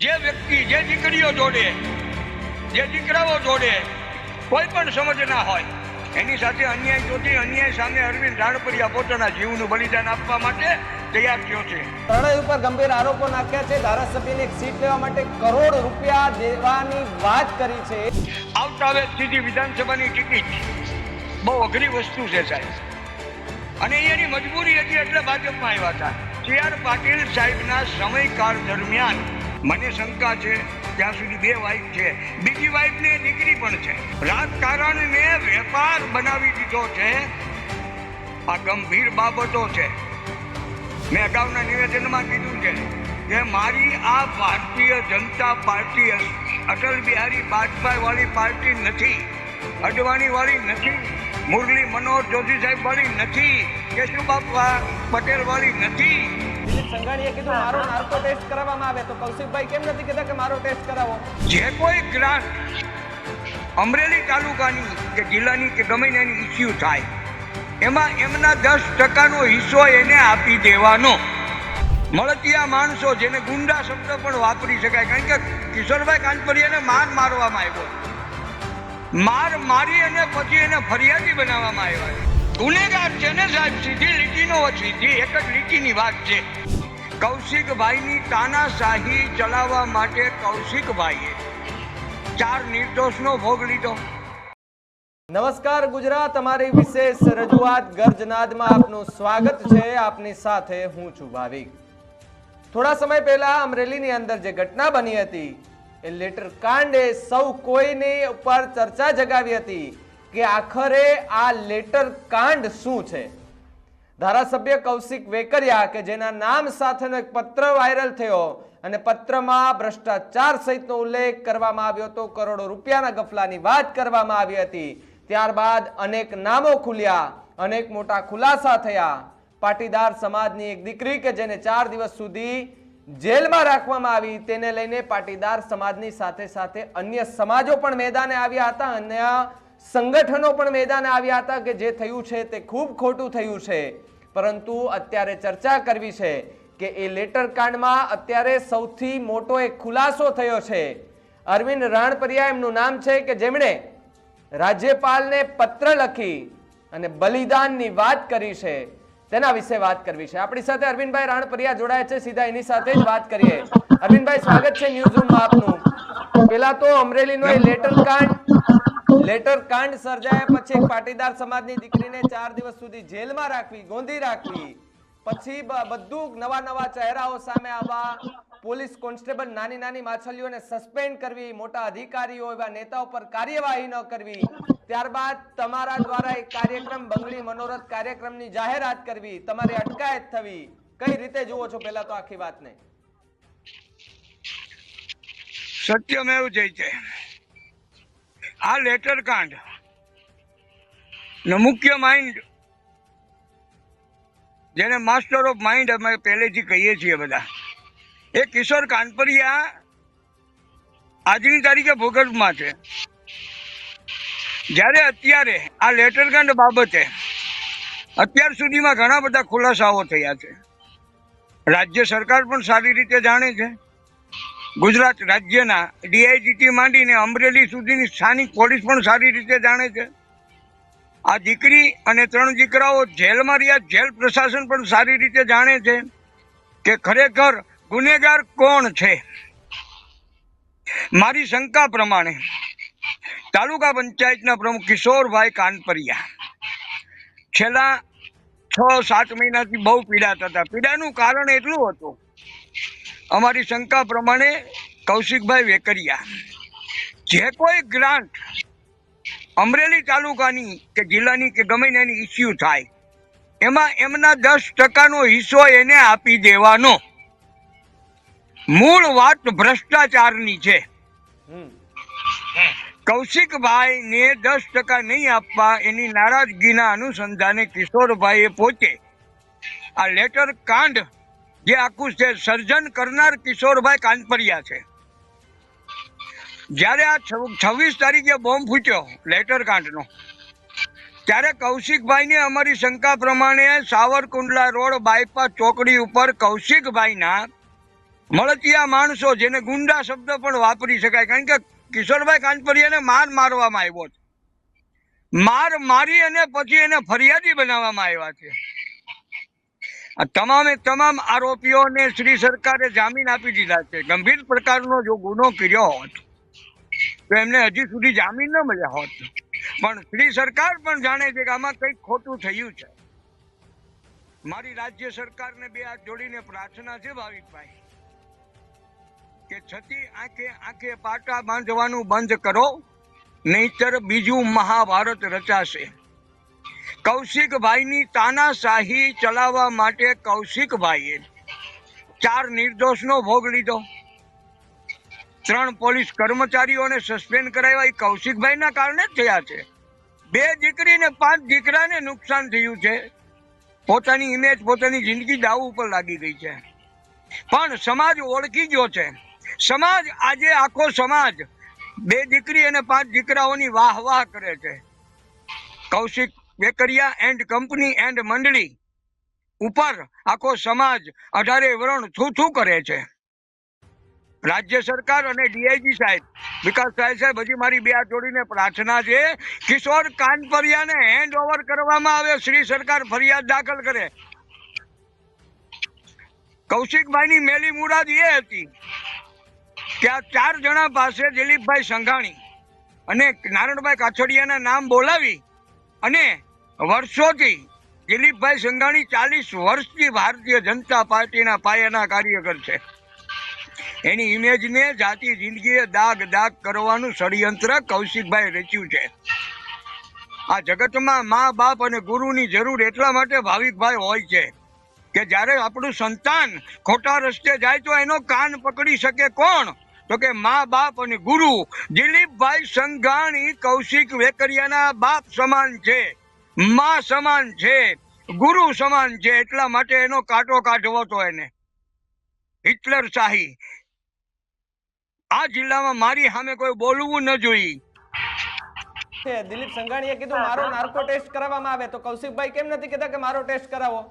જે વ્યક્તિ જે દીકરીઓ જોડે જે દીકરાઓ જોડે કોઈ પણ સમજ ના હોય એની સાથે અન્યાય જોતી અન્યાય સામે અરવિંદ રાણપરિયા પોતાના જીવનું બલિદાન આપવા માટે તૈયાર થયો છે। પ્રણય ઉપર ગંભીર આરોપો નાખ્યા છે। ધારાસભ્યની એક સીટ લેવા માટે કરોડ રૂપિયા દેવાની વાત કરી છે। આવતા હવે સીધી વિધાનસભાની ટિકિટ બહુ અઘરી વસ્તુ છે સાહેબ, અને એની મજબૂરી હતી એટલે ભાજપમાં આવ્યા હતા। CR પાટીલ સાહેબના સમયકાળ દરમિયાન મને શંકા છે ત્યાં સુધી 2 વાઇફ છે, બીજી વાઇફને દીકરી પણ છે। રાજકારણને વેપાર બનાવી દીધો છે। આ ગંભીર બાબતો છે। મેં અગાઉના નિવેદનમાં કીધું છે કે મારી આ ભારતીય જનતા પાર્ટી અટલ બિહારી વાજપેયી વાળી પાર્ટી નથી, અડવાણી વાળી નથી, મુરલી મનોહર જોશી સાહેબ વાળી નથી, કેશુબાપા પટેલ વાળી નથી। દિલીપ સંઘાણીએ કીધું મારો નાર્કો ટેસ્ટ કરાવવામાં આવે, તો કૌશિકભાઈ કેમ નથી કહેતા કે મારો ટેસ્ટ કરાવો? જે કોઈ ગ્રાન્ટ અમરેલી તાલુકાની કે જિલ્લાની કે ગમે એની ઇસ્યુ થાય એમાં એમના 10% હિસ્સો એને આપી દેવાનો। મળતિયા માણસો જેને ગુંડા શબ્દ પણ વાપરી શકાય, કારણ કે કિશોરભાઈ કાનપરિયાને મારવામાં આવ્યો, માર મારી અને પછી એને ફરિયાદી બનાવવામાં આવ્યા। ગુનેગાર છે ને સાહેબ, સીધી લીટીનો સીધી એક જ લીટીની વાત છે। કૌશિકભાઈની તાનાશાહી ચલાવવા માટે કૌશિકભાઈએ 4 નિર્દોષનો ભોગ લીધો। નમસ્કાર ગુજરાત, અમારી વિશેષ રજૂઆત ગર્જનાદમાં આપનું સ્વાગત છે। આપની સાથે હું છું ભાવિક। થોડા સમય પહેલા અમરેલીની અંદર જે ઘટના બની હતી એ લેટર કાંડે સૌ કોઈની ઉપર ચર્ચા જગાવી હતી કે આખરે આ લેટર કાંડ શું છે। ધારાસભ્ય કૌશિક વેકરિયા કે જેના નામ સાથેનો એક પત્ર વાયરલ થયો અને પત્રમાં ભ્રષ્ટાચાર સહિતનો ઉલ્લેખ કરવામાં આવ્યો હતો, કરોડો રૂપિયાના ગફલાની વાત કરવામાં આવી હતી। ત્યારબાદ અનેક નામો ખુલ્યા, અનેક મોટા ખુલાસા થયા। પાટીદાર સમાજની એક દીકરી કે જેને 4 દિવસ સુધી જેલમાં રાખવામાં આવી, તેને લઈને પાટીદાર સમાજની સાથે સાથે અન્ય સમાજો પણ મેદાને આવ્યા હતા, અન્ય સંગઠનો પણ મેદાને આવ્યા હતા કે જે થયું છે તે ખૂબ ખોટું થયું છે। પરંતુ અત્યારે ચર્ચા કરવી છે કે એ લેટર કાંડમાં અત્યારે સૌથી મોટો એક ખુલાસો થયો છે। અરવિંદ રાણપરિયા એમનું નામ છે કે જેમણે રાજ્યપાલને પત્ર લખી અને બલિદાનની વાત કરી છે, તેના વિશે વાત કરવી છે। આપણી સાથે અરવિંદભાઈ રાણપરિયા જોડાય છે, સીધા એની સાથે જ વાત કરીએ। અરવિંદભાઈ, સ્વાગત છે ન્યૂઝ રૂમમાં આપનું। પેલા તો અમરેલીનો એ લેટર કાંડ સર્જાયા પછી એક પાટીદાર સમાજની દીકરીને 4 દિવસ સુધી જેલમાં રાખવી, ગોંધી રાખવી, પછી બધું નવા ચહેરાઓ સામે આવવા, પોલીસ કોન્સ્ટેબલ નાની નાની માછલીઓને સસ્પેન્ડ કરવી, મોટા અધિકારીઓ એવા નેતાઓ પર કાર્યવાહી ન કરવી, ત્યારબાદ તમારા દ્વારા એક કાર્યક્રમ બંગડી મનોરથ કાર્યક્રમની જાહેરાત કરવી, તમારી અટકાયત થવી, કઈ રીતે જુઓ છો પહેલા તો આખી વાતને? સત્યમેવ જયતે। આ લેટર કાંડ નો મુખ્ય માઇન્ડ, જેને માસ્ટર ઓફ માઇન્ડ અમે પહેલેથી કહીએ છીએ બધા, એ કિશોર કાનપરિયા આજની તારીખે ભૂગર્ભમાં છે। જ્યારે અત્યારે આ લેટર કાંડ બાબતે અત્યાર સુધીમાં ઘણા બધા ખુલાસાઓ થયા છે। રાજ્ય સરકાર પણ સારી રીતે જાણે છે, ગુજરાત રાજ્યના DIGT માંડીને અમરેલી સુધીની સ્થાનિક પોલીસ પણ સારી રીતે જાણે છે। આ દીકરી અને 3 દીકરાઓ જેલમાં રહ્યા, જેલ પ્રશાસન પણ સારી રીતે જાણે છે કે ખરેખર ગુનેગાર કોણ છે। મારી શંકા પ્રમાણે તાલુકા પંચાયતના પ્રમુખ કિશોરભાઈ કાનપરિયા છેલ્લા 6-7 મહિનાથી બહુ પીડાતા હતા। પીડાનું કારણ એટલું હતું, અમારી શંકા પ્રમાણે કૌશિકભાઈ વેકરિયા જે કોઈ ગ્રાન્ટ અમરેલી તાલુકાની કે જિલ્લાની કે ગમે એની ઇસ્યુ થાય એમાં એમના 10%નો હિસ્સો એને આપી દેવાનો। મૂળ વાત ભ્રષ્ટાચારની છે। કૌશિકભાઈ ને 10% નહીં આપવા એની નારાજગીના અનુસંધાને કિશોરભાઈએ પોતે આ લેટર કાંડ જે આખું છે સર્જન કરનાર કિશોરભાઈ કાનપરિયા છે। જ્યારે આ 26 તારીખે બોમ્બ ફૂટ્યો લેટર કાંડનો, ત્યારે કૌશિકભાઈને અમારી શંકા પ્રમાણે સાવરકુંડલા રોડ બાયપાસ ચોકડી ઉપર કૌશિકભાઈના મળતિયા માણસો, જેને ગુંડા શબ્દ પણ વાપરી શકાય, કારણ કે કિશોરભાઈ કાનપરિયાને મારવામાં આવ્યો છે. માર મારી અને પછી એને ફરિયાદી બનાવવામાં આવ્યા છે. આ તમામે તમામ આરોપીઓને શ્રી સરકારે જામીન આપી દીધા છે. ગંભીર પ્રકારનો જો ગુનો કર્યો હોત તો એમને હજી સુધી જામીન ન મળ્યા હોત. પણ શ્રી સરકાર પણ જાણે છે કે આમાં કંઈક ખોટું થયું છે. મારી રાજ્ય સરકારને બે હાથ જોડીને પ્રાર્થના છે ભાવિકભાઈ, કે છતી આંખે આંખે પાટા બાંધવાનું બંધ કરો, નહીતર બીજું મહાભારત રચાશે. કૌશિકભાઈની તાનાશાહી ચલાવવા માટે કૌશિકભાઈએ 4 નિર્દોષનો ભોગ લીધો. 3 પોલીસ કર્મચારીઓને સસ્પેન્ડ કરાવ્યા. એ કૌશિકભાઈના કારણે જ થયા છે. 2 દીકરી ને 5 દીકરાને નુકસાન થયું છે. પોતાની ઇમેજ, પોતાની જિંદગી દાવ ઉપર લાગી ગઈ છે. પણ સમાજ ઓળખી ગયો છે. સમાજ આજે આખો સમાજ 2 દીકરી અને 5 દીકરાઓની વાહ વાહ કરે છે. Kaushik Vekariya and company and મંડળી ઉપર આખો સમાજ 18 વરણ થૂ કરે છે. રાજ્ય સરકાર અને ડીઆઈજી સાહેબ, વિકાસ સાહેબ, હજી મારી બે હાથ જોડીને પ્રાર્થના છે, કિશોર કાનપરિયાને હેન્ડ ઓવર કરવામાં આવે, શ્રી સરકાર ફરિયાદ દાખલ કરે. કૌશિકભાઈની મેલી મુરાદ એ હતી કે આ 4 જણા પાસે દિલીપભાઈ સંઘાણી અને નારણભાઈ કાછડિયાના નામ બોલાવી અને વર્ષોથી દિલીપભાઈ સંઘાણી 40 વર્ષથી ભારતીય જનતા પાર્ટીના પાયાના કાર્યકર છે. એની ઇમેજને જાતિ જિંદગીએ દાગ કરવાનું ષડયંત્ર કૌશિકભાઈ રચ્યું છે. આ જગતમાં મા બાપ અને ગુરુની જરૂર એટલા માટે ભાવિકભાઈ હોય છે કે જ્યારે આપણું સંતાન ખોટા રસ્તે જાય તો એનો કાન પકડી શકે કોણ? તો કે મા બાપ અને ગુરુ. દિલીપભાઈ સંઘાણી કૌશિક વેકરિયાના બાપ સમાન છે, મા સમાન છે, ગુરુ સમાન છે. એટલા માટે એનો કાંટો કાઢવો તો એને હિટલર શાહી. આ જિલ્લામાં મારી સામે કોઈ બોલવું ન જોઈએ. દિલીપ સંઘાણીએ કીધું મારો નાર્કો ટેસ્ટ કરાવવામાં આવે, તો કૌશિકભાઈ કેમ નથી કહેતા કે મારો ટેસ્ટ કરાવો?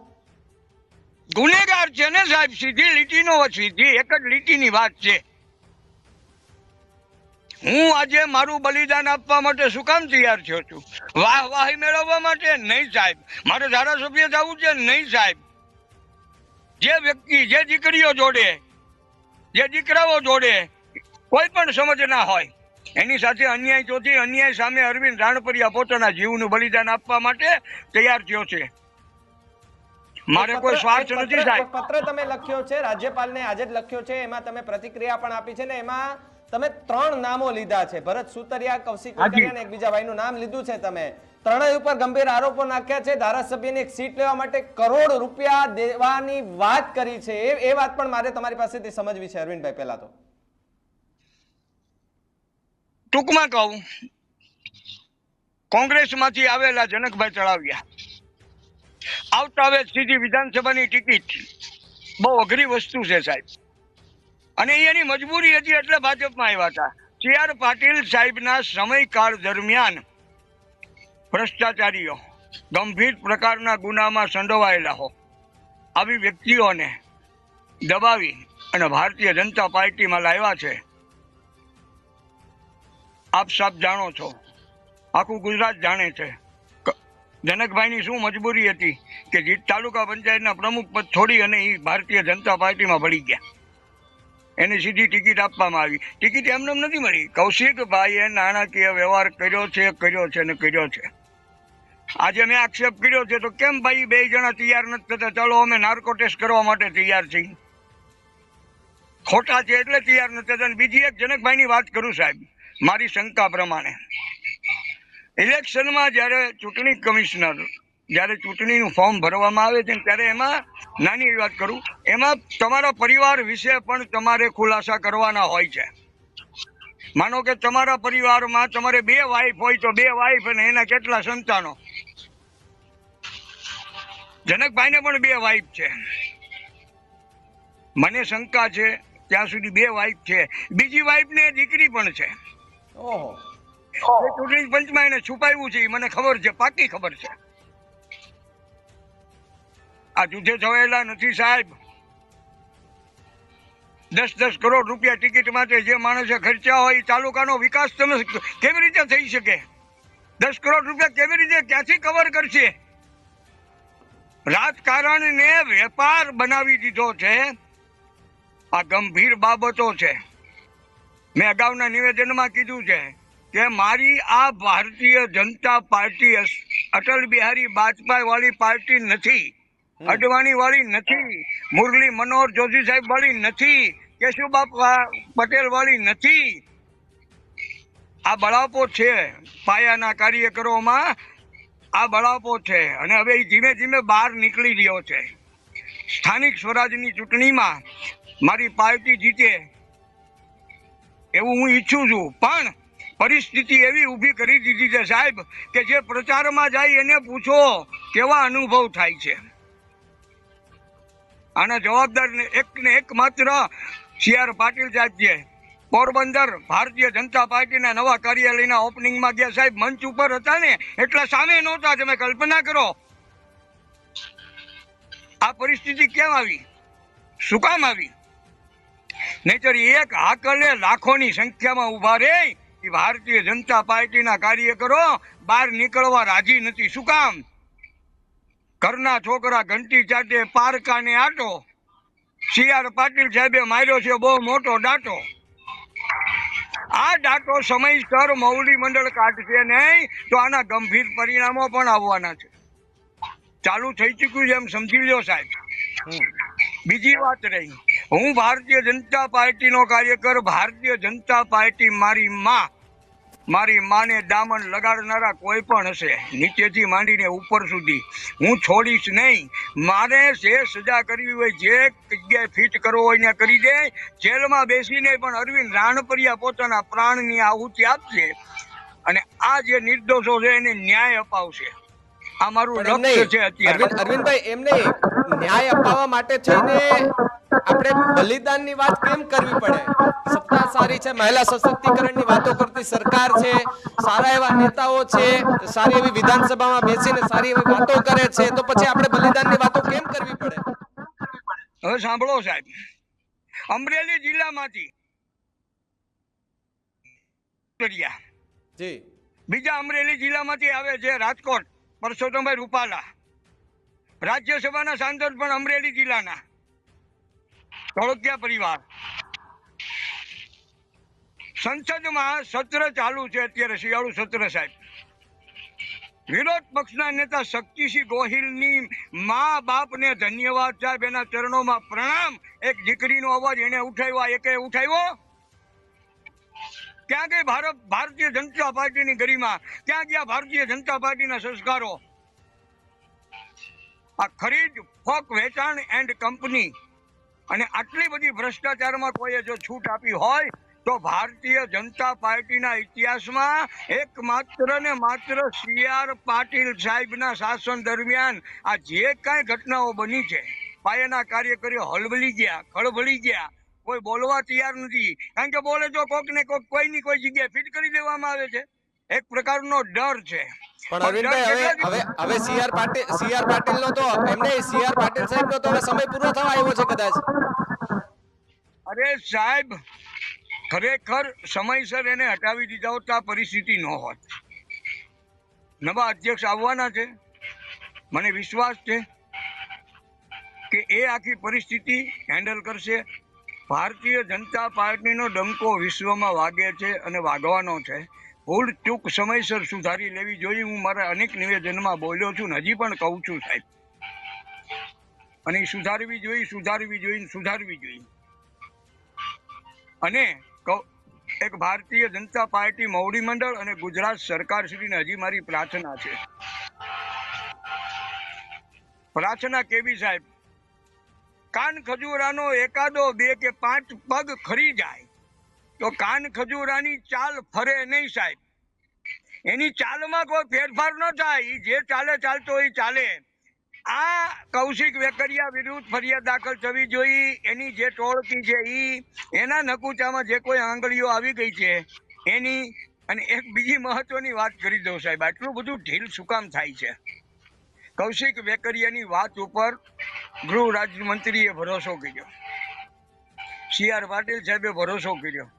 ગુનેગાર છે ને સાહેબ, સીધી લીટીનો સીધી એક જ લીટીની વાત છે. હું આજે મારું બલિદાન આપવા માટે શું કામ તૈયાર થયો છું? વાહવાહી મેળવવા માટે નહીં સાહેબ. મારે ધારાસભ્ય થવું છે નહીં સાહેબ. જે વ્યક્તિ, જે દીકરીઓ જોડે, જે દીકરાઓ જોડે કોઈ પણ સમજ ના હોય, એની સાથે અન્યાય ચોથી અન્યાય સામે અરવિંદ રાણપરિયા પોતાના જીવનું બલિદાન આપવા માટે તૈયાર થયો છે. મારે કોઈ સ્વાર્થ નથી સાહેબ. પત્ર તમે લખ્યો છે, રાજ્યપાલને આજે જ લખ્યો છે, એમાં તમે પ્રતિક્રિયા પણ આપી છે ને એમાં તમે 3 નામો લીધા છે, ભરત સુતરિયા, કૌશિક વેકરિયા અને એક બીજા ભાઈનું નામ લીધું છે. તમે ત્રણેય ઉપર ગંભીર આરોપો નાખ્યા છે. ધારાસભ્યની એક સીટ લેવા માટે કરોડ રૂપિયા દેવાની વાત કરી છે. એ વાત પણ મારે તમારી પાસેથી સમજવી છે અરવિંદભાઈ. પહેલા તો ટૂંકમાં કહું, કોંગ્રેસમાંથી આવેલા જનકભાઈ તળાવિયા આવતા હવે સીધી વિધાનસભાની ટિકિટ બહુ અઘરી વસ્તુ છે સાહેબ, અને એની મજબૂરી હતી એટલે ભાજપમાં આવ્યા હતા. CR પાટીલ સાહેબના સમયકાળ દરમિયાન ભ્રષ્ટાચારીઓ, ગંભીર પ્રકારના ગુનામાં સંડોવાયેલા હો, આવી વ્યક્તિઓને દબાવી અને ભારતીય જનતા પાર્ટીમાં લાવ્યા છે. આપ સાબ જાણો છો, આખું ગુજરાત જાણે છે જનકભાઈની શું મજબૂરી હતી કે તાલુકા પંચાયતના પ્રમુખ પદ છોડી અને એ ભારતીય જનતા પાર્ટીમાં ભળી ગયા. એને સીધી ટિકિટ આપવામાં આવી. ટિકિટ એમને નથી મળી. કૌશિકભાઈએ નાણાકીય વ્યવહાર કર્યો છે ને કર્યો છે. આજે મેં આક્ષેપ કર્યો છે તો કેમ ભાઈ 2 જણા તૈયાર નથી થતા? ચાલો અમે નાર્કો ટેસ્ટ કરવા માટે તૈયાર છીએ. ખોટા છે એટલે તૈયાર નથી થતા. બીજી એક જનકભાઈની વાત કરું સાહેબ, મારી શંકા પ્રમાણે ઇલેક્શનમાં જ્યારે ચૂંટણી કમિશનર જ્યારે ચૂંટણીનું ફોર્મ ભરવામાં આવે છે ત્યારે એમાં નાની એવી વાત કરું, એમાં તમારા પરિવાર વિશે પણ તમારે ખુલાસા કરવાના હોય છે. માનો કે તમારા પરિવારમાં તમારે 2 વાઈફ હોય તો 2 વાઈફ અને એના કેટલા સંતાનો. જનકભાઈને પણ 2 વાઈફ છે. મને શંકા છે ત્યાં સુધી 2 વાઈફ છે. બીજી વાઈફ ને દીકરી પણ છે. ઓહો, ચૂંટણી પંચમાં એને છુપાવ્યું છે, મને ખબર છે, પાકી ખબર છે. આ જુદે થયેલા નથી સાહેબ. 10 કરોડ રૂપિયા ટિકિટ માટે જે માણસે ખર્ચ્યા હોય એ તાલુકાનો વિકાસ તમે કેવી રીતે થઈ શકે? 10 કરોડ રૂપિયા કેવી રીતે ક્યાંથી કવર કરશે? રાજકારણને વેપાર બનાવી દીધો છે. આ ગંભીર બાબતો છે. મેં અગાઉના નિવેદનમાં કીધું છે કે મારી આ ભારતીય જનતા પાર્ટી અટલ બિહારી વાજપેયી વાળી પાર્ટી નથી, અડવાણી વાળી નથી, મુરલી મનોહર જોશી સાહેબ વાળી નથી, કેશુબાપા પટેલ વાળી નથી. આ બળાપો છે પાયાના કાર્યકરોમાં, આ બળાપો છે. અને હવે એ ધીમે ધીમે બહાર નીકળી રહ્યો છે. સ્થાનિક સ્વરાજની ચૂંટણીમાં મારી પાર્ટી જીતે એવું હું ઈચ્છું છું, પણ પરિસ્થિતિ એવી ઊભી કરી દીધી છે સાહેબ કે જે પ્રચારમાં જાય એને પૂછો કેવા અનુભવ થાય છે. આના જવાબદાર એક ને એક માત્ર CR પાટીલ સાહેબ છે. પોરબંદર ભારતીય જનતા પાર્ટીના નવા કાર્યાલયના ઓપનિંગમાં ગયા સાહેબ, મંચ ઉપર હતા ને એટલા સામે નહોતા. તમે કલ્પના કરો આ પરિસ્થિતિ કેમ આવી, શું કામ આવી? નહીતર એક હાકલે લાખોની સંખ્યામાં ઉભા રહે એ ભારતીય જનતા પાર્ટીના કાર્યકરો બહાર નીકળવા રાજી નથી. શું કામ? ઘરના છોકરા ઘંટી ચાટે પારકાને આટો. CR પાટીલ સાહેબે માર્યો છે બહુ મોટો દાટો. આ દાટો સમયસર મૌલી મંડળ કાઢશે નહીં તો આના ગંભીર પરિણામો પણ આવવાના છે. ચાલુ થઈ ચૂક્યું છે એમ સમજી લો સાહેબ. બીજી વાત રહી, હું ભારતીય જનતા પાર્ટીનો કાર્યકર, ભારતીય જનતા પાર્ટી મારી માને દામન લગાડનારા કોઈ પણ હશે, નીચેથી માંડીને ઉપર સુધી, હું છોડીશ નહીં. મારે જે સજા કરવી હોય, જે જગ્યાએ ફિટ કરવો હોય ને કરી દે. જેલમાં બેસીને પણ અરવિંદ રાણપરિયા પોતાના પ્રાણની આહુતિ આપશે અને આ જે નિર્દોષો છે એને ન્યાય અપાવશે. આ મારું લક્ષ્ય છે અત્યારે. અરવિંદભાઈ, એમને ન્યાય અપાવવા માટે થઈને આપણે બલિદાનની વાત કેમ કરવી પડે? સત્તા સારી છે, મહિલા સશક્તિકરણની વાતો કરતી સરકાર છે, સારા એવા નેતાઓ છે, સારી એવી વિધાનસભામાં બેસીને સારી એવી વાતો કરે છે, તો પછી આપણે બલિદાનની વાતો કેમ કરવી પડે? હવે સાંભળો સાહેબ, અમરેલી જિલ્લામાંથી જી બીજા અમરેલી જિલ્લામાંથી આવે છે રાજકોટ પરસોત્તમભાઈ રૂપાલા. રાજ્યસભાના સાંસદ પણ અમરેલી જિલ્લાના, ધોળકિયા પરિવાર. સંસદમાં સત્ર ચાલુ છે અત્યારે, શિયાળુ સત્ર સાહેબ. વિરોધ પક્ષના નેતા શક્તિસિંહ ગોહિલની મા બાપને ધન્યવાદ સાહેબ, એના ચરણોમાં પ્રણામ. એક દીકરીનો અવાજ એને ઉઠાવ્યો, એકે ઉઠાવ્યો? ક્યાં ગઈ ભારતીય જનતા પાર્ટીની ગરિમા? ક્યાં ગયા ભારતીય જનતા પાર્ટીના સંસ્કારો? આ ખરીદ, ફોક, વેચાણ એન્ડ કંપની અને આટલી બધી ભ્રષ્ટાચારમાં કોઈએ જો છૂટ આપી હોય તો ભારતીય જનતા પાર્ટીના ઇતિહાસમાં એકમાત્ર ને માત્ર CR પાટીલ સાહેબના શાસન દરમિયાન આ જે કાંઈ ઘટનાઓ બની છે, પાયાના કાર્યકરો હળબળી ગયા, ખળભળી ગયા. કોઈ બોલવા તૈયાર નથી, કારણ કે બોલે તો કોક ને કોક કોઈની કોઈ જગ્યાએ ફિટ કરી દેવામાં આવે છે. એક પ્રકારનો ડર છે. પણ અરવિંદભાઈ, હવે CR પાટીલનો તો એમને CR પાટીલ સાહેબનો તો હવે સમય પૂરો થવા આવ્યો છે કદાચ. અરે સાહેબ, ખરેખર સમયસર એને હટાવી દીધા હોત તો આ પરિસ્થિતિ ન હોત. નવા અધ્યક્ષ આવવાના છે, મને વિશ્વાસ છે કે એ આખી પરિસ્થિતિ હેન્ડલ કરશે. ભારતીય જનતા પાર્ટીનો ડંકો વિશ્વમાં વાગે છે અને વાગવાનો છે. ભૂલ ચૂક સમયસર સુધારી લેવી જોઈએ. હું મારા અનેક નિવેદનમાં બોલ્યો છું ને હજી પણ કહું છું સાહેબ. અને સુધારવી જોઈએ. અને એક ભારતીય જનતા પાર્ટી મૌડી મંડળ અને ગુજરાત સરકાર શ્રીને હજી મારી પ્રાર્થના છે. પ્રાર્થના કેવી સાહેબ? કાન ખજૂરાનો એકાદો 2 કે 5 પગ ખરી જાય તો કાન ખજૂરાની ચાલ ફરે નહીં સાહેબ. એની ચાલમાં કોઈ ફેરફાર ન થાય, જે ચાલે ચાલતો એ ચાલે. આ કૌશિક વેકરિયા વિરુદ્ધ ફરિયાદ દાખલ થવી જોઈએ. એની જે ટોળકી છે એના નકુચામાં જે કોઈ આંગળીઓ આવી ગઈ છે એની. અને એક બીજી મહત્વની વાત કરી દઉં સાહેબ, આટલું બધું ઢીલ શું કામ થાય છે? કૌશિક વેકરિયાની વાત ઉપર ગૃહ રાજ્યમંત્રીએ ભરોસો કર્યો. સી.આર. પાટીલ સાહેબે ભરોસો કર્યો.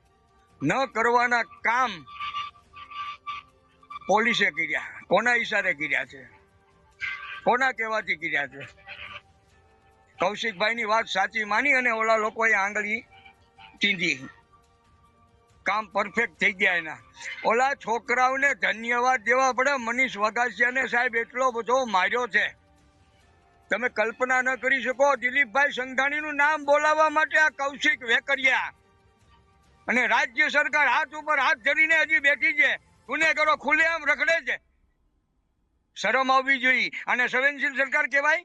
ન કરવાના કામ પોલીસે કર્યા. કોના ઈશારે કર્યા છે? કોના કહેવાથી કર્યા છે? કૌશિકભાઈની વાત સાચી માની અને ઓલા લોકોએ આંગળી ચીંધી. કામ પરફેક્ટ થઈ ગયા એના. ઓલા છોકરાઓને ધન્યવાદ દેવા પડે. મનીષ વગાસિયાને સાહેબ એટલો બધો માર્યો છે, તમે કલ્પના ન કરી શકો. દિલીપભાઈ સંઘાણીનું નામ બોલાવવા માટે આ કૌશિક વેકરિયા અને રાજ્ય સરકાર હાથ ઉપર હાથ ધરીને હજી બેઠી છે. ગુનેગારો ખુલ્લેઆમ રખડે છે. શરમ આવવી જોઈએ. અને સંવેદનશીલ સરકાર કહેવાય?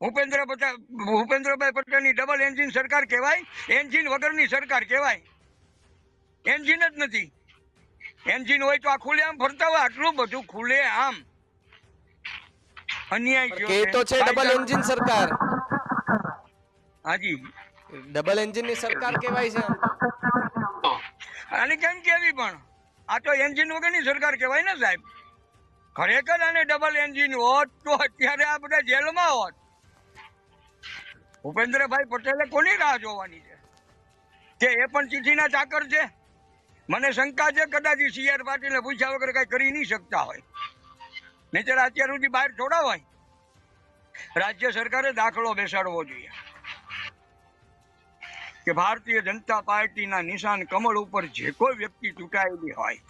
ભૂપેન્દ્રભાઈ પટેલની ડબલ એન્જિન સરકાર કહેવાય? એન્જિન વગરની સરકાર કહેવાય. એન્જિન જ નથી. એન્જિન હોય તો આ ખુલ્લેઆમ ફરતા હોય. આટલું બધું ખુલ્લેઆમ અન્યાય થયો કે તો છે ડબલ એન્જિન સરકાર. હાજી, ડબલ એન્જિન ની સરકાર કહેવાય છે આમ તો. અને કેમ કેવી પણ આ તો એન્જિન વગરની સરકાર કહેવાય ને સાહેબ. ખરેખર આને ડબલ એન્જિન હોત તો અત્યારે આ બધા જેલમાં હોત. ભૂપેન્દ્રભાઈ પટેલે કોની રાહ જોવાની છે? કે એ પણ ચીઠીના ચાકર છે? મને શંકા છે કદાચ સી.આર. પાટીલે પૂછ્યા વગર કઈ કરી નહીં શકતા હોય. નહીંતર અત્યાર સુધી બહાર થોડા હોય. રાજ્ય સરકારે દાખલો બેસાડવો જોઈએ કે ભારતીય જનતા પાર્ટીના નિશાન કમળ ઉપર જે કોઈ વ્યક્તિ ચૂંટાયેલી હોય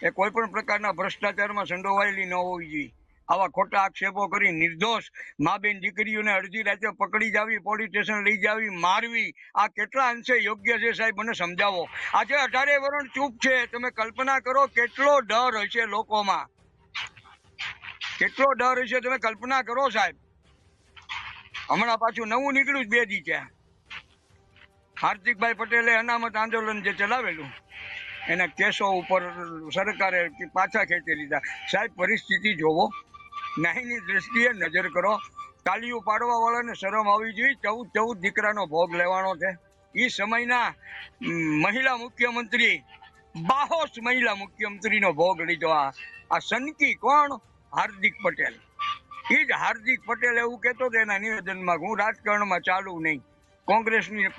એ કોઈ પણ પ્રકારના ભ્રષ્ટાચારમાં સંડોવાયેલી ન હોવી જોઈએ. આવા ખોટા આક્ષેપો કરી નિર્દોષ મા બેન દીકરીઓને અડધી રાતે પકડી જાવી, પોલીસ સ્ટેશન લઈ જાવી, મારવી, આ કેટલા અંશે યોગ્ય છે સાહેબ? મને સમજાવો. આજે 18 વર્ષ ચૂપ છે. તમે કલ્પના કરો કેટલો ડર હશે લોકોમાં, કેટલો ડર હશે. તમે કલ્પના કરો સાહેબ. હમણાં પાછું નવું નીકળ્યું 2 દી છે. હાર્દિકભાઈ પટેલે અનામત આંદોલન જે ચલાવેલું એના કેસો ઉપર સરકારે પાછા ખેંચી લીધા. સાહેબ પરિસ્થિતિ જોવો, ન્યાયની દ્રષ્ટિએ નજર કરો. તાલીઓ પાડવા વાળાને શરમ આવવી જોઈએ. 14 દીકરાનો ભોગ લેવાનો છે. એ સમયના મહિલા મુખ્યમંત્રી, બાહોશ મહિલા મુખ્યમંત્રીનો ભોગ લીધો. આ સનકી કોણ? હાર્દિક પટેલ. એ જ હાર્દિક પટેલ એવું કહેતો હતો એના નિવેદનમાં, હું રાજકારણમાં ચાલુ નહીં, કોંગ્રેસની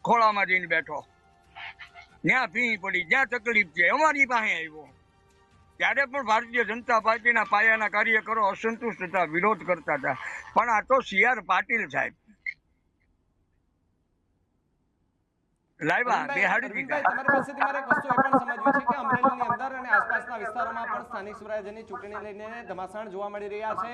ખોળામાં જઈને બેઠો, જ્યાં ભીં પડી, જ્યાં તકલીફ છે અમારી પાસે આવ્યો. ત્યારે પણ ભારતીય જનતા પાર્ટીના પાયાના કાર્યકરો અસંતુષ્ટ હતા, વિરોધ કરતા હતા. પણ આ તો સી.આર. પાટીલ સાહેબ લાવ્યા, બેહાડી દીધા. તમારી પાસેથી મારે એક વસ્તુ એ પણ સમજવી છે કે અમરેલીની અંદર અને આસપાસના વિસ્તારોમાં પણ સ્થાનિક સ્વરાજ્યની ચૂંટણી લઈને ઘમાસાણ જોવા મળી રહ્યા છે.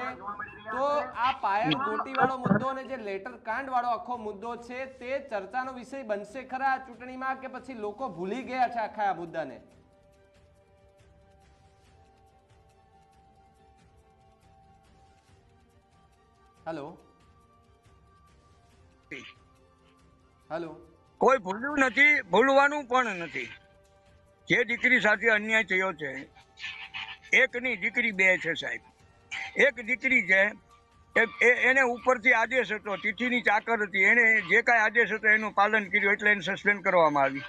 તો આ પાયલ ગોટી વાળો મુદ્દો અને જે લેટર કાંડ વાળો આખો મુદ્દો છે તે ચર્ચાનો વિષય બનશે ખરા આ ચૂંટણીમાં, કે પછી લોકો ભૂલી ગયા છે આખા આ મુદ્દાને? Hello hello. કોઈ ભૂલ્યું નથી, ભૂલવાનું પણ નથી. જે દીકરી સાથે અન્યાય થયો છે, એકની દીકરી 2 છે સાહેબ. એક દીકરી છે એને ઉપરથી આદેશ હતો, તિથિની ચાકર હતી, એને જે કાંઈ આદેશ હતો એનું પાલન કર્યું એટલે એને સસ્પેન્ડ કરવામાં આવી.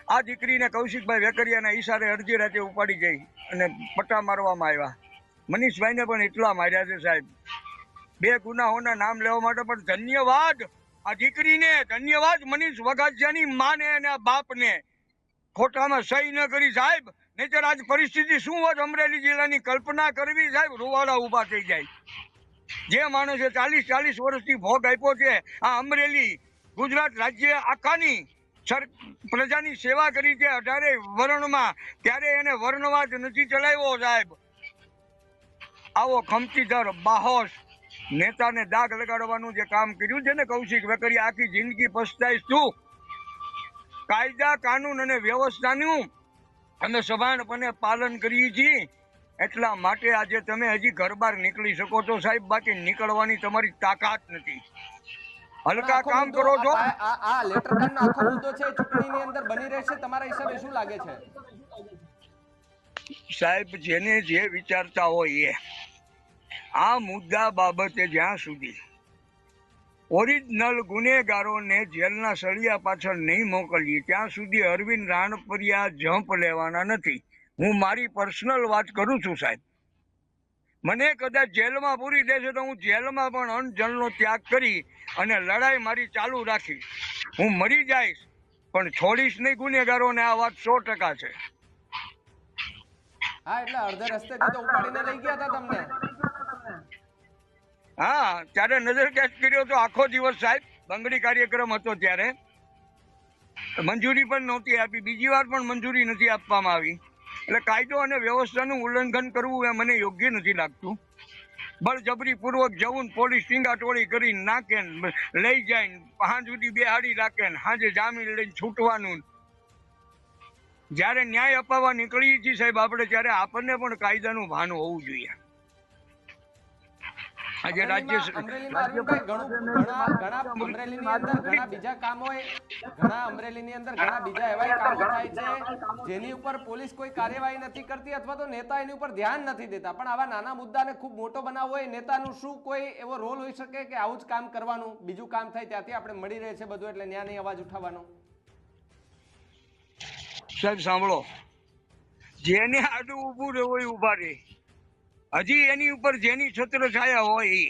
આ દીકરીને કૌશિકભાઈ વેકરિયાના ઈશારે અડધી રાતે ઉપાડી જઈ અને પટ્ટા મારવામાં આવ્યા. મનીષભાઈને પણ એટલા માર્યા છે સાહેબ. 2 ગુનાઓના નામ લેવા માટે પણ ધન્યવાદ આ દીકરીને, ધન્યવાદ મનીષ વગાસિયાની માને અને બાપને. ખોટામાં સહી ન કરી સાહેબ, નહીતર આજ પરિસ્થિતિ શું હોત અમરેલી જિલ્લાની કલ્પના કરવી સાહેબ, રૂવાડા ઊભા થઈ જાય. જે માણસે 40 વર્ષથી ભોગ આપ્યો છે આ અમરેલી ગુજરાત રાજ્ય આખાની પ્રજાની સેવા કરી છે 18 વર્ણમાં, ત્યારે એને વર્ણવાદ નથી ચલાવ્યો સાહેબ. આવો ખમતીધર બાહોશ નેતાને દાગ લગાડવાનું જે કામ કર્યું છે ને કૌશિક વેકરિયા, આખી જિંદગી પછતાઈશ તું. કાયદા કાનૂન અને વ્યવસ્થાનું અમે સભાનપણે પાલન કરીએ છીએ, એટલા માટે આજે તમે હજી ઘર બહાર નીકળી શકો છો સાહેબ, બાકી નીકળવાની તમારી તાકાત નથી. હલકા કામ કરો છો. આ લેટર કાંડનો આખો મુદ્દો છે ચૂંટણીની અંદર બની રહેશે તમારા હિસાબે શું લાગે છે? સાહેબ જેને જે વિચારતા હોય એ, આ મુદ્દા બાબતે જ્યાં સુધી ઓરિજિનલ ગુનેગારોને જેલના સળિયા પાછળ નહીં મોકલીએ ત્યાં સુધી અરવિંદ રાણપરિયા જંપ લેવાના નથી. હું મારી પર્સનલ વાત કરું છું સાહેબ. મને કદાચ જેલમાં પૂરી દેશે તો હું જેલમાં પણ અન્નજળનો ત્યાગ કરી અને લડાઈ મારી ચાલુ રાખીશ. હું મરી જઈશ પણ છોડીશ નહીં ગુનેગારોને, આ વાત 100% છે. હા, એટલે અડધે રસ્તેથી તો ઉપાડીને લઈ ગયા હતા તમને. હા, ત્યારે નજર કેદ કર્યો તો આખો દિવસ સાહેબ, બંગડી કાર્યક્રમ હતો ત્યારે મંજૂરી પણ નહોતી આપી, બીજી વાર પણ મંજૂરી નથી આપવામાં આવી. એટલે કાયદો અને વ્યવસ્થાનું ઉલ્લંઘન કરવું એ મને યોગ્ય નથી લાગતું. બળજબરીપૂર્વક જવું, પોલીસ ટીંગાટોળી કરી નાખે, લઈ જાય, સાંજ સુધી બેહાડી રાખે, સાંજે જામીન લઈને છૂટવાનું. જ્યારે ન્યાય અપાવવા નીકળીએ છીએ સાહેબ આપણે, ત્યારે આપણને પણ કાયદાનું ભાન હોવું જોઈએ. આજે અમરેલીમાં અરવિંદભાઈ અમરેલીની અંદર ઘણા બીજા કામો અમરેલીની અંદર ઘણા બીજા એવા કામો થાય છે જેની ઉપર પોલીસ કોઈ કાર્યવાહી નથી કરતી અથવા તો નેતા એની ઉપર ધ્યાન નથી દેતા. પણ આવા નાના મુદ્દાને ખૂબ મોટો બનાવવો હોય, નેતાનું શું કોઈ એવો રોલ હોઈ શકે કે આવું જ કામ કરવાનું, બીજું કામ થાય ત્યાંથી આપણે મળી રહે છે બધું, એટલે ન્યાની અવાજ ઉઠાવવાનો? સાહેબ સાંભળો, જેને આડું ઊભું રહેવું હોય ઊભા રહે. હજી એની ઉપર જેની છત્ર છાયા હોય એ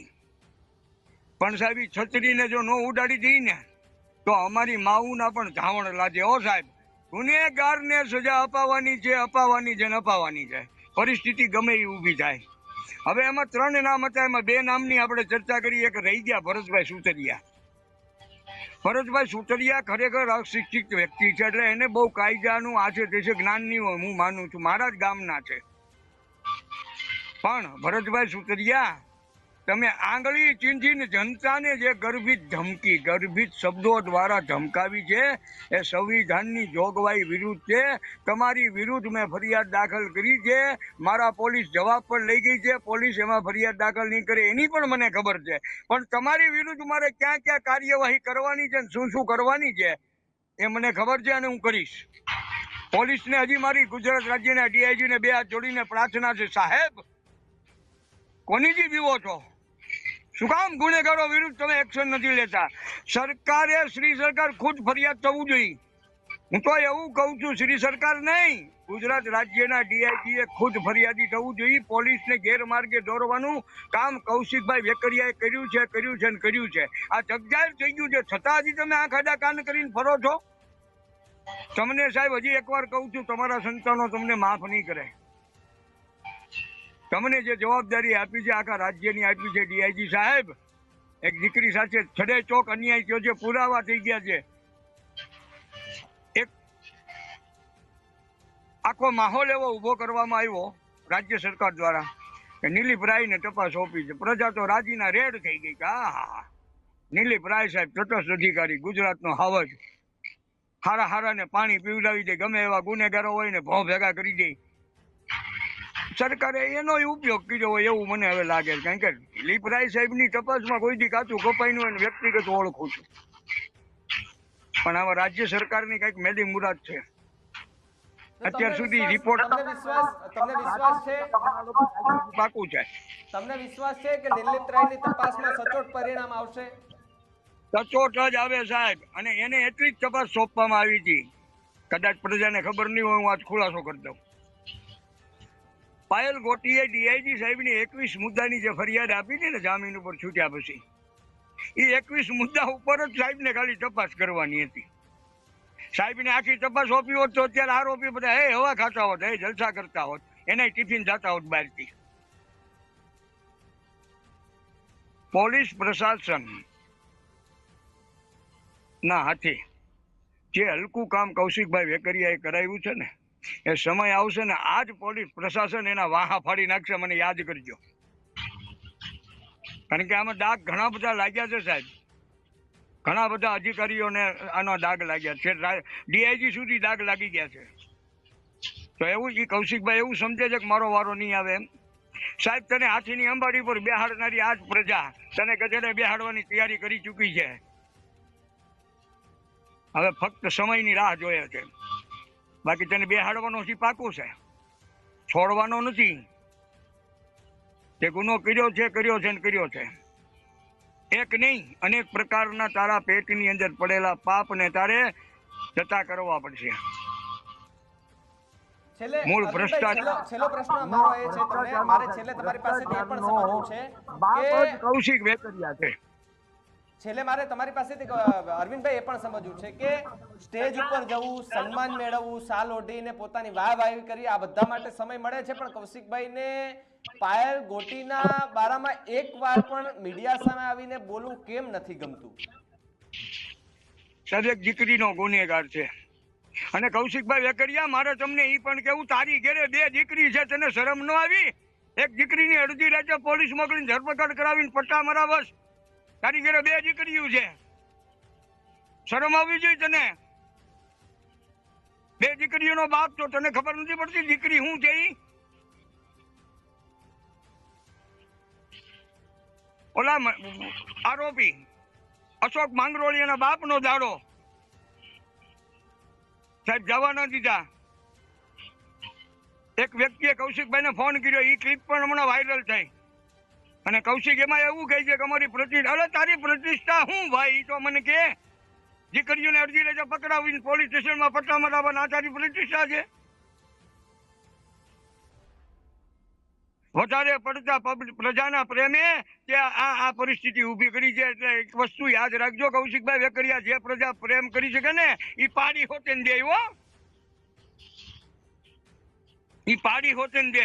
પણ સાહેબ, એ છત્રીને જો ન ઉડાડી દઈ ને તો અમારી માવુના પણ ધાવણ લાજે. હો સાહેબ, ગુનેગારને સજા અપાવવાની છે, અપાવવાની છે ને અપાવવાની છે. પરિસ્થિતિ ગમે એ ઊભી થાય. હવે એમાં 3 નામ હતા, એમાં 2 નામની આપણે ચર્ચા કરી. એક રહી ગયા ભરતભાઈ સુતરિયા. ભરતભાઈ સુતરિયા ખરેખર અશિક્ષિત વ્યક્તિ છે, એટલે એને બહુ કાયદાનું આછે તેછે જ્ઞાન નહીં હોય, હું માનું છું. મારા જ ગામના છે. પણ ભરતભાઈ સુતરિયા, તમે આંગળી ચીંધીને જનતાને જે ગર્ભિત શબ્દો દ્વારા ધમકાવી છે એ સંવિધાનની જોગવાઈ વિરુદ્ધ છે. તમારી વિરુદ્ધ મેં ફરિયાદ દાખલ કરી છે. મારા પોલીસ જવાબ પણ લઈ ગઈ છે. પોલીસ એમાં ફરિયાદ દાખલ નહીં કરે એની પણ મને ખબર છે. પણ તમારી વિરુદ્ધ મારે ક્યાં ક્યાં કાર્યવાહી કરવાની છે, શું શું કરવાની છે એ મને ખબર છે અને હું કરીશ. પોલીસને હજી મારી ગુજરાત રાજ્યના ડીઆઈજીને 2 હાથ જોડીને પ્રાર્થના છે, સાહેબ કોનીજી બીવો છો? શું કામ ગુનેગારો વિરુદ્ધ તમે એક્શન નથી લેતા? સરકારે, શ્રી સરકાર ખુદ ફરિયાદ થવું જોઈએ. હું તો એવું કહું છું, શ્રી સરકાર નહીં, ગુજરાત રાજ્યના ડીઆઈજીએ ખુદ ફરિયાદી થવું જોઈએ. પોલીસને ગેરમાર્ગે દોરવાનું કામ કૌશિકભાઈ વેકરિયાએ કર્યું છે ને કર્યું છે. આ જગજાહેર થઈ ગયું છે, છતાં હજી તમે આંખ આડા કાન કરીને ફરો છો. તમને સાહેબ હજી એકવાર કહું છું, તમારા સંતાનો તમને માફ નહીં કરે. તમને જે જવાબદારી આપી છે, આખા રાજ્યની આપી છે ડીઆઈજી સાહેબ, એક દીકરી સાથે છડે ચોક અન્યાય થયો છે, પુરાવા થઈ ગયા છે. એક આખો માહોલ એવો ઉભો કરવામાં આવ્યો રાજ્ય સરકાર દ્વારા કે નિલીપ રાયને તપાસ સોંપી છે. પ્રજા તો રાજીના રેડ થઈ ગઈ કે હા, નિલીપ રાય સાહેબ તટસ્થ અધિકારી, ગુજરાતનો હાવજ, હારાને પાણી પીવડાવી દે, ગમે એવા ગુનેગારો હોય ને ભોં ભેગા કરી દે. સરકારે એનો ઉપયોગ કર્યો હોય એવું મને હવે લાગે છે. કારણ કે લીપરાય સાહેબની તપાસમાં કોઈ દી કાચું કપાઈનું હોય, વ્યક્તિગત ઓળખું છું. પણ આમાં રાજ્ય સરકારની કઈક મેલી મુરાદ છે. અત્યાર સુધી રિપોર્ટ તમને વિશ્વાસ છે પાકું છે. તમને વિશ્વાસ છે કે નિલીપ રાયની તપાસમાં સચોટ પરિણામ આવશે? સચોટ જ આવે સાહેબ. અને એને એટલી જ તપાસ સોંપવામાં આવી હતી, કદાચ પ્રજાને ખબર નહીં હોય, હું આજ ખુલાસો કરી દઉં. પાયલ ગોટીએ ડીઆઈજી સાહેબની 21 મુદ્દાની જે ફરિયાદ આપી હતી ને જામીન ઉપર છૂટ્યા પછી, એ 21 મુદ્દા ઉપર જ સાહેબને ખાલી તપાસ કરવાની હતી. સાહેબને આખી તપાસ સોંપી હોત તો અત્યારે આરોપી બધા હવા ખાતા હોત, જલસા કરતા હોત, એના ટિફિન જતા હોત બહારથી. પોલીસ પ્રશાસન ના હાથે જે હલકું કામ કૌશિકભાઈ વેકરિયાએ કરાવ્યું છે ને, એ સમય આવશે ને આજ પોલીસ પ્રશાસન એના વાહા ફાડી નાખશે. મને યાદ કરજો, કારણ કે આમાં દાગ ઘણા બધા લાગ્યા છે સાહેબ. ઘણા બધા અધિકારીઓને આનો દાગ લાગ્યા છે, ડીઆઈજી સુધી દાગ લાગી ગયા છે. તો એવું જ કૌશિકભાઈ એવું સમજે છે કે મારો વારો નહીં આવે એમ. સાહેબ, તને હાથીની અંબાડી પર બેહાડનારી આજ પ્રજા તને ગધેડે બેહાડવાની તૈયારી કરી ચૂકી છે. હવે ફક્ત સમયની રાહ જોઈએ છે. બાકી તને બેહાડવાનો છે પાકું છે, છોડવાનો નથી. તે ગુનો કર્યો છે ને કર્યો છે. એક નહીં, અનેક પ્રકારના તારા પેટની અંદર પડેલા પાપને તારે જતા કરવા પડશે. છેલ્લે મૂળ અરવિંદભાઈ, ભ્રષ્ટાચાર. છેલ્લો પ્રશ્ન અમારો એ છે તમને, મારે છેલ્લે તમારી પાસેથી એ પણ સમજવું છે કે કૌશિક વેકરિયા છે. છેલ્લે મારે તમારી પાસેથી અરવિંદભાઈ એ પણ સમજવું છે કે સ્ટેજ ઉપર જવું, સન્માન મેળવવું, સાલ ઓઢીને પોતાની વાહવાહી કરી, આ બધા માટે સમય મળે છે, પણ કૌશિકભાઈને પાયલ ગોટીના બારામાં એક વાર પણ મીડિયા સામે આવીને બોલવું કેમ નથી ગમતું? દરેક દીકરીનો ગુનેગાર છે. અને કૌશિકભાઈ વેકરિયા, મારે તમને ઈ પણ કેવું, તારી ઘેરે 2 દીકરી છે, તને શરમ ન આવી? એક દીકરીની અડધી રાતે પોલીસ મોકલીને ધરપકડ કરાવીને પટ્ટા મરાવસ. તારી ઘરે 2 દીકરીઓ છે, શરમ આવવી જોઈએ તને? 2 દીકરીઓનો બાપ તો તને ખબર નથી પડતી દીકરી શું છે? ઈ ઓલા આરોપી અશોક માંગરોળીયાના બાપનો દાડો સાહેબ જવા ન દીધા. એક વ્યક્તિએ કૌશિકભાઈને ફોન કર્યો, એ ક્લિપ પણ હમણાં વાયરલ થઈ. અને કૌશિક એમાં એવું કહે છે કે અમારી પ્રતિષ્ઠા, અરે તારી પ્રતિષ્ઠા શું ભાઈ? ઈ તો મને કે દીકરીઓને અડધી રાતે પકડાવીને પોલીસ સ્ટેશનમાં પટ્ટા મરાવવાના, આ તારી પ્રતિષ્ઠા છે? વધારે પડતા પ્રજાના પ્રેમે કે આ પરિસ્થિતિ ઊભી કરી છે. એટલે એક વસ્તુ યાદ રાખજો કૌશિકભાઈ વેકરિયા, જે પ્રજા પ્રેમ કરી શકે ને એ પાડી હોતે ને દે, હો, એ પાડી હોતે ને દે.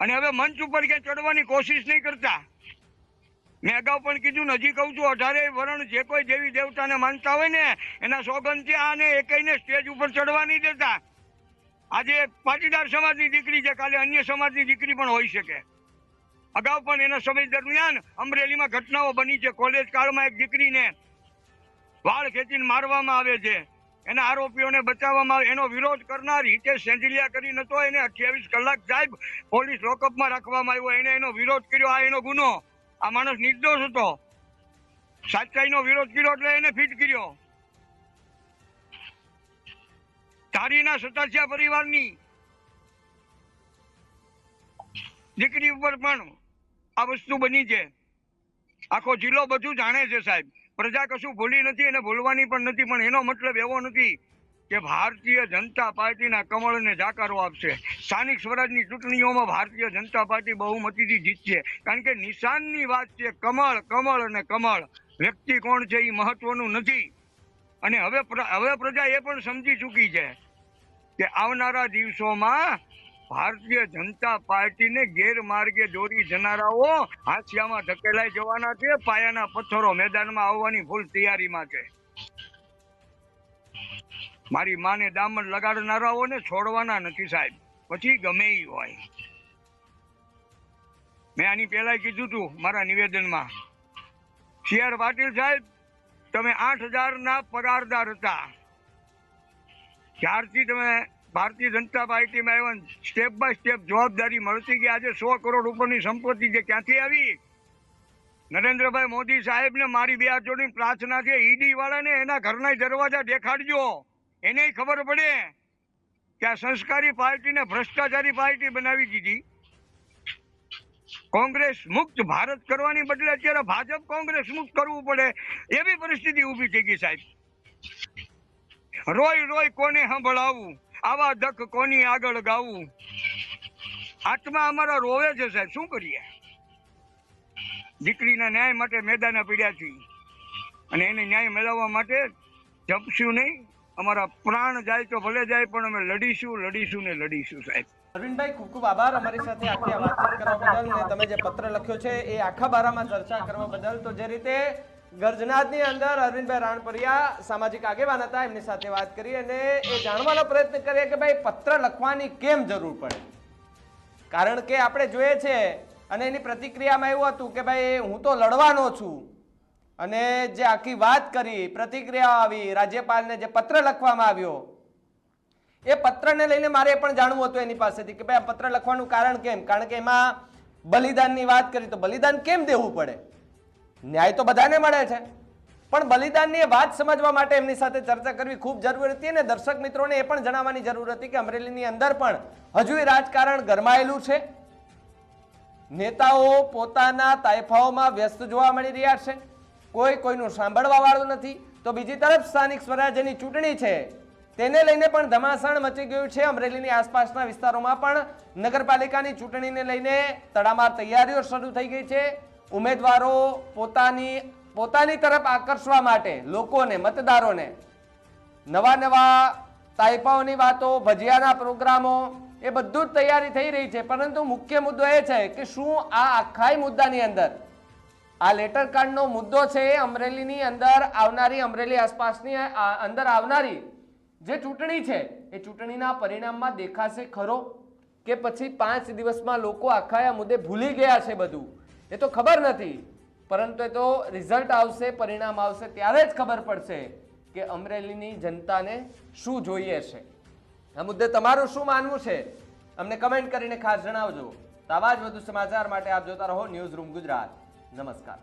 અને હવે મંચ ઉપર ક્યાંય ચડવાની કોશિશ નહીં કરતા. મેં અગાઉ પણ કીધું ને હજી કહું છું, 18 વરણ જે કોઈ દેવી દેવતાને માનતા હોય ને એના સોગંદથી આને એકઈને સ્ટેજ ઉપર ચડવા નહીં દેતા. આજે પાટીદાર સમાજની દીકરી છે, કાલે અન્ય સમાજની દીકરી પણ હોઈ શકે. અગાઉ પણ એના સમય દરમિયાન અમરેલીમાં ઘટનાઓ બની છે. કોલેજ કાળમાં એક દીકરીને વાળ ખેંચીને મારવામાં આવે છે, એના આરોપીઓને બચાવવામાં આવે. એનો વિરોધ કરનાર હિતેશ સેંજલિયા કરી નતો, એને 28 કલાક સાહેબ પોલીસ લોકઅપમાં રાખવામાં આવ્યો. એને એનો વિરોધ કર્યો, આ એનો ગુનો. આ માણસ નિર્દોષ હતો, સાચાઈનો વિરોધ કર્યો એટલે એને ફિટ કર્યો. ધારીના સતાસિયા પરિવારની દીકરી ઉપર પણ આ વસ્તુ બની છે. આખો જિલ્લો બધું જાણે છે સાહેબ. પ્રજા કશું ભૂલી નથી અને ભૂલવાની પણ નથી. પણ એનો મતલબ એવો નથી કે ભારતીય જનતા પાર્ટીના કમળને જાકારો આપશે. સ્થાનિક સ્વરાજની ચૂંટણીઓમાં ભારતીય જનતા પાર્ટી બહુમતીથી જીતશે. કારણ કે નિશાનની વાત છે, કમળ, કમળ અને કમળ. વ્યક્તિ કોણ છે એ મહત્વનું નથી. અને હવે પ્રજા એ પણ સમજી ચૂકી છે કે આવનારા દિવસોમાં ભારતીય જનતા પાર્ટીને ગેરમાર્ગે દોરી જનારાઓ હાથિયામાં ધકેલાઈ જવાના છે. પાયાના પથ્થરો મેદાનમાં આવવાની ફૂલ તૈયારીમાં છે. મારી માને દામન લગાડનારાઓને છોડવાના નથી સાહેબ, પછી ગમે એ હોય. મેં આની પહેલા કીધું હતું મારા નિવેદનમાં, CR પાટીલ સાહેબ, તમે 8,000 પગારદાર હતા. ત્યારથી તમે ભારતીય જનતા પાર્ટીમાં આવ્યા, સ્ટેપ બાય સ્ટેપ જવાબદારી મળતી ગઈ. આજે 100 કરોડ ઉપરની સંપત્તિ છે, ક્યાંથી આવી? નરેન્દ્રભાઈ મોદી સાહેબને મારી 2 હાથ જોડીને પ્રાર્થના છે, ઈડી વાળાને એના ઘરના દરવાજા દેખાડજો, એને ખબર પડે કે આ સંસ્કારી પાર્ટીને ભ્રષ્ટાચારી પાર્ટી બનાવી દીધી. કોંગ્રેસ મુક્ત ભારત કરવાની બદલે અત્યારે ભાજપ કોંગ્રેસ મુક્ત કરવું પડે એવી પરિસ્થિતિ ઊભી થઈ ગઈ સાહેબ. રોય રોય કોને સંભળાવું, આવા દખ કોની આગળ ગાવું. આત્મા અમારા રોવે છે સાહેબ, શું કરીએ? દીકરીના ન્યાય માટે મેદાને પીડ્યા છીએ અને એને ન્યાય મેળવવા માટે જપશું નહીં. અમારા પ્રાણ જાય તો ભલે જાય, પણ અમે લડીશું, લડીશું ને લડીશું સાહેબ. અરવિંદભાઈ, ખૂબ ખૂબ આભાર અમારી સાથે આખી આ વાતચીત કરવા બદલ, ને તમે જે પત્ર લખ્યો છે એ આખા બારામાં ચર્ચા કરવા બદલ. તો જે રીતે ગર્જનાદની અંદર અરવિંદભાઈ રાણપરિયા સામાજિક આગેવાન હતા, એમની સાથે વાત કરી અને એ જાણવાનો પ્રયત્ન કરીએ કે ભાઈ પત્ર લખવાની કેમ જરૂર પડે. કારણ કે આપણે જોઈએ છે અને એની પ્રતિક્રિયામાં એવું હતું કે ભાઈ હું તો લડવાનો છું. અને જે આખી વાત કરી, પ્રતિક્રિયા આવી, રાજ્યપાલને જે પત્ર લખવામાં આવ્યો, એ પત્રને લઈને મારે પણ જાણવું હતું એની પાસેથી કે ભાઈ આ પત્ર લખવાનું કારણ કેમ. કારણ કે એમાં બલિદાનની વાત કરી, તો બલિદાન કેમ દેવું પડે? ન્યાય તો બધાને મળે છે, પણ બલિદાનની વાત સમજવા માટે એમની સાથે ચર્ચા કરવી ખૂબ જરૂરી હતી. અને દર્શક મિત્રોને એ પણ જણાવવાની જરૂર હતી કે અમરેલીની અંદર પણ હજુ રાજકારણ ગરમાયેલું છે. નેતાઓ પોતાના તાઇફાઓમાં વ્યસ્ત જોવા મળી રહ્યા છે, કોઈ કોઈનું સાંભળવા વાળું નથી. તો બીજી તરફ સ્થાનિક સ્વરાજ્યની ચૂંટણી છે તેને લઈને પણ ધમાસાણ મચી ગયું છે. અમરેલીની આસપાસના વિસ્તારોમાં પણ નગરપાલિકાની ચૂંટણીને લઈને તડામાર તૈયારીઓ શરૂ થઈ ગઈ છે. ઉમેદવારો પોતાની તરફ આકર્ષવા માટે લોકોને, મતદારોને નવા તાઇપાઓની વાતો, ભજીયાના પ્રોગ્રામો, એ બધું જ તૈયારી થઈ રહી છે. પરંતુ મુખ્ય મુદ્દો એ છે કે શું આ આખા મુદ્દાની અંદર આ લેટર કાર્ડનો મુદ્દો છે એ અમરેલીની અંદર આવનારી, અમરેલી આસપાસની અંદર આવનારી જે ચૂંટણી છે એ ચૂંટણીના પરિણામમાં દેખાશે ખરો, કે પછી 5 દિવસમાં લોકો આખા આ મુદ્દે ભૂલી ગયા છે? બધું એ તો ખબર નથી, પરંતુ એ તો રિઝલ્ટ આવશે, પરિણામ આવશે ત્યારે જ ખબર પડશે કે અમરેલીની જનતાને શું જોઈએ છે. આ મુદ્દે તમારું શું માનવું છે અમને કમેન્ટ કરીને ખાસ જણાવજો. તો આવા જ વધુ સમાચાર માટે આપ જોતા રહો ન્યૂઝ રૂમ ગુજરાત. નમસ્કાર.